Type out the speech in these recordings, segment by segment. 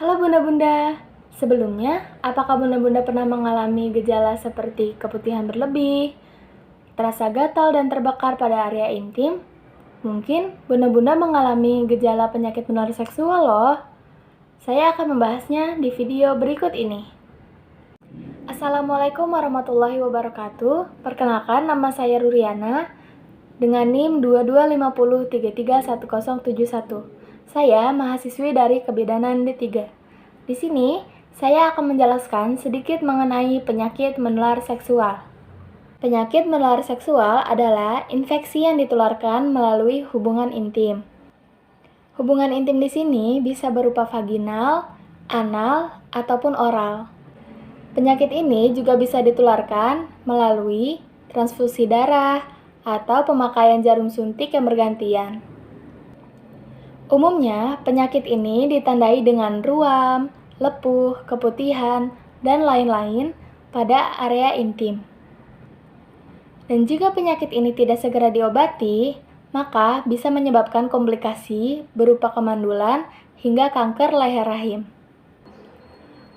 Halo bunda-bunda, sebelumnya apakah bunda-bunda pernah mengalami gejala seperti keputihan berlebih, terasa gatal dan terbakar pada area intim? Mungkin bunda-bunda mengalami gejala penyakit menular seksual loh. Saya akan membahasnya di video berikut ini. Assalamualaikum warahmatullahi wabarakatuh. Perkenalkan, nama saya Ruriana dengan NIM 2250331071. Saya mahasiswi dari Kebidanan D3. Di sini, saya akan menjelaskan sedikit mengenai penyakit menular seksual. Penyakit menular seksual adalah infeksi yang ditularkan melalui hubungan intim. Hubungan intim di sini bisa berupa vaginal, anal, ataupun oral. Penyakit ini juga bisa ditularkan melalui transfusi darah atau pemakaian jarum suntik yang bergantian. Umumnya, penyakit ini ditandai dengan ruam, lepuh, keputihan, dan lain-lain pada area intim. Dan jika penyakit ini tidak segera diobati, maka bisa menyebabkan komplikasi berupa kemandulan hingga kanker leher rahim.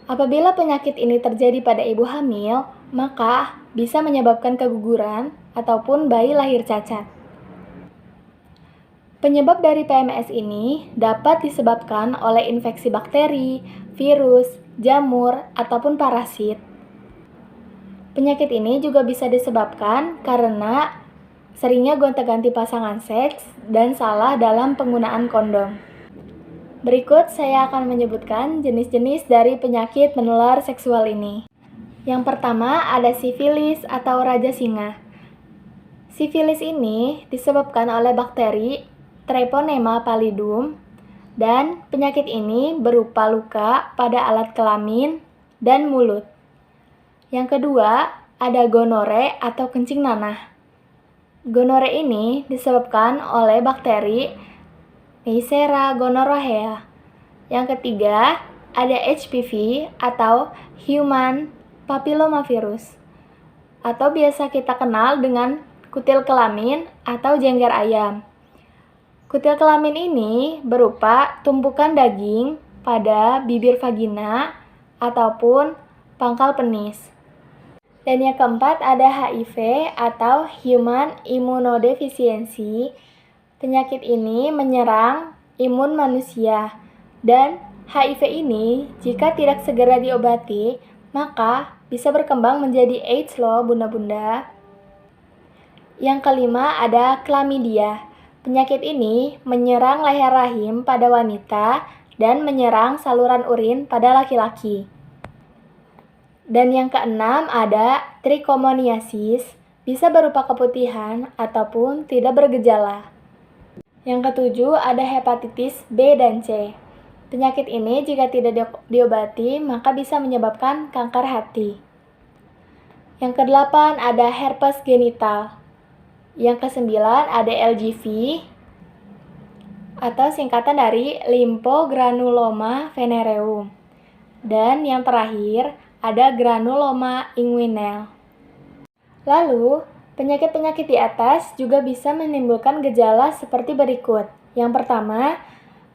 Apabila penyakit ini terjadi pada ibu hamil, maka bisa menyebabkan keguguran ataupun bayi lahir cacat. Penyebab dari PMS ini dapat disebabkan oleh infeksi bakteri, virus, jamur, ataupun parasit. Penyakit ini juga bisa disebabkan karena seringnya gonta-ganti pasangan seks dan salah dalam penggunaan kondom. Berikut saya akan menyebutkan jenis-jenis dari penyakit menular seksual ini. Yang pertama ada sifilis atau raja singa. Sifilis ini disebabkan oleh bakteri Treponema pallidum, dan penyakit ini berupa luka pada alat kelamin dan mulut. Yang kedua, ada gonore atau kencing nanah. Gonore ini disebabkan oleh bakteri Neisseria gonorrhoeae. Yang ketiga, ada HPV atau Human Papillomavirus, atau biasa kita kenal dengan kutil kelamin atau jengger ayam. Kutil kelamin ini berupa tumpukan daging pada bibir vagina ataupun pangkal penis. Dan yang keempat ada HIV atau Human Immunodeficiency. Penyakit ini menyerang imun manusia, dan HIV ini jika tidak segera diobati, maka bisa berkembang menjadi AIDS loh bunda-bunda. Yang kelima ada chlamydia. Penyakit ini menyerang leher rahim pada wanita dan menyerang saluran urin pada laki-laki. Dan yang keenam ada trichomoniasis, bisa berupa keputihan ataupun tidak bergejala. Yang ketujuh ada hepatitis B dan C. Penyakit ini jika tidak diobati maka bisa menyebabkan kanker hati. Yang kedelapan ada herpes genital. Yang kesembilan ada LGV atau singkatan dari lymphogranuloma venereum. Dan yang terakhir ada granuloma inguinal. Lalu, penyakit-penyakit di atas juga bisa menimbulkan gejala seperti berikut. Yang pertama,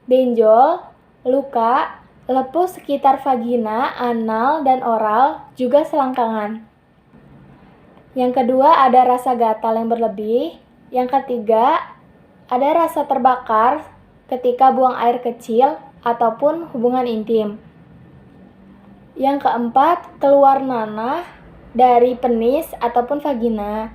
benjol, luka, lepuh sekitar vagina, anal, dan oral, juga selangkangan. Yang kedua ada rasa gatal yang berlebih. Yang ketiga ada rasa terbakar ketika buang air kecil ataupun hubungan intim. Yang keempat keluar nanah dari penis ataupun vagina.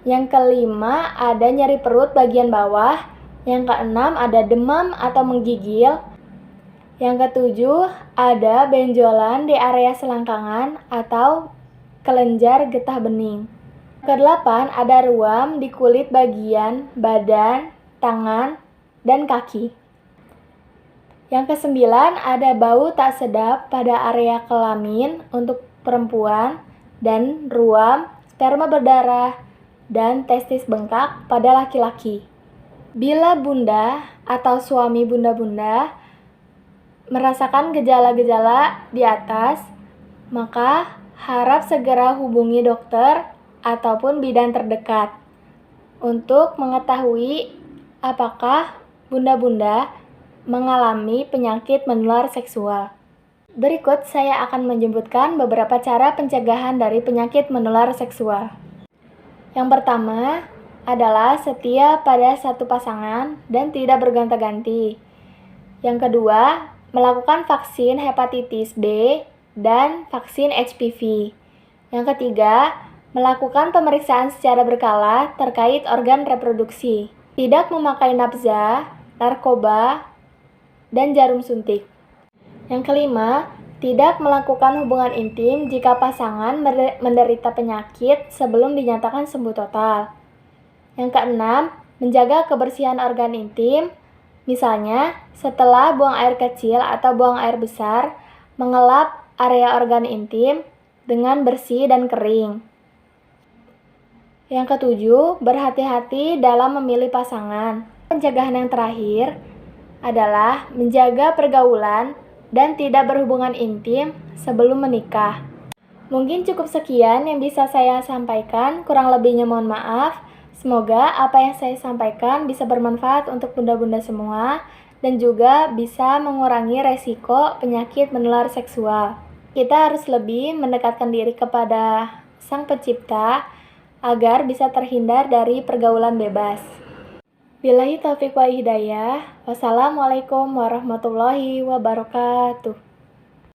Yang kelima ada nyeri perut bagian bawah. Yang keenam ada demam atau menggigil. Yang ketujuh ada benjolan di area selangkangan atau kelenjar getah bening. Kedelapan ada ruam di kulit bagian badan, tangan, dan kaki. Yang kesembilan ada bau tak sedap pada area kelamin untuk perempuan dan ruam sperma berdarah dan testis bengkak pada laki-laki. Bila bunda atau suami bunda-bunda merasakan gejala-gejala di atas, maka harap segera hubungi dokter ataupun bidan terdekat untuk mengetahui apakah bunda-bunda mengalami penyakit menular seksual. Berikut saya akan menyebutkan beberapa cara pencegahan dari penyakit menular seksual. Yang pertama adalah setia pada satu pasangan dan tidak bergonta-ganti. Yang kedua, melakukan vaksin hepatitis B dan vaksin HPV. Yang ketiga, melakukan pemeriksaan secara berkala terkait organ reproduksi. Tidak memakai nafza, narkoba, dan jarum suntik. Yang kelima, tidak melakukan hubungan intim jika pasangan menderita penyakit sebelum dinyatakan sembuh total. Yang keenam, menjaga kebersihan organ intim, misalnya setelah buang air kecil atau buang air besar, mengelap area organ intim dengan bersih dan kering. Yang ketujuh, berhati-hati dalam memilih pasangan. Pencegahan yang terakhir adalah menjaga pergaulan dan tidak berhubungan intim sebelum menikah. Mungkin cukup sekian yang bisa saya sampaikan, kurang lebihnya mohon maaf. Semoga apa yang saya sampaikan bisa bermanfaat untuk bunda-bunda semua dan juga bisa mengurangi resiko penyakit menular seksual. Kita harus lebih mendekatkan diri kepada Sang Pencipta agar bisa terhindar dari pergaulan bebas. Billahi taufiq wa hidayah. Wassalamualaikum warahmatullahi wabarakatuh.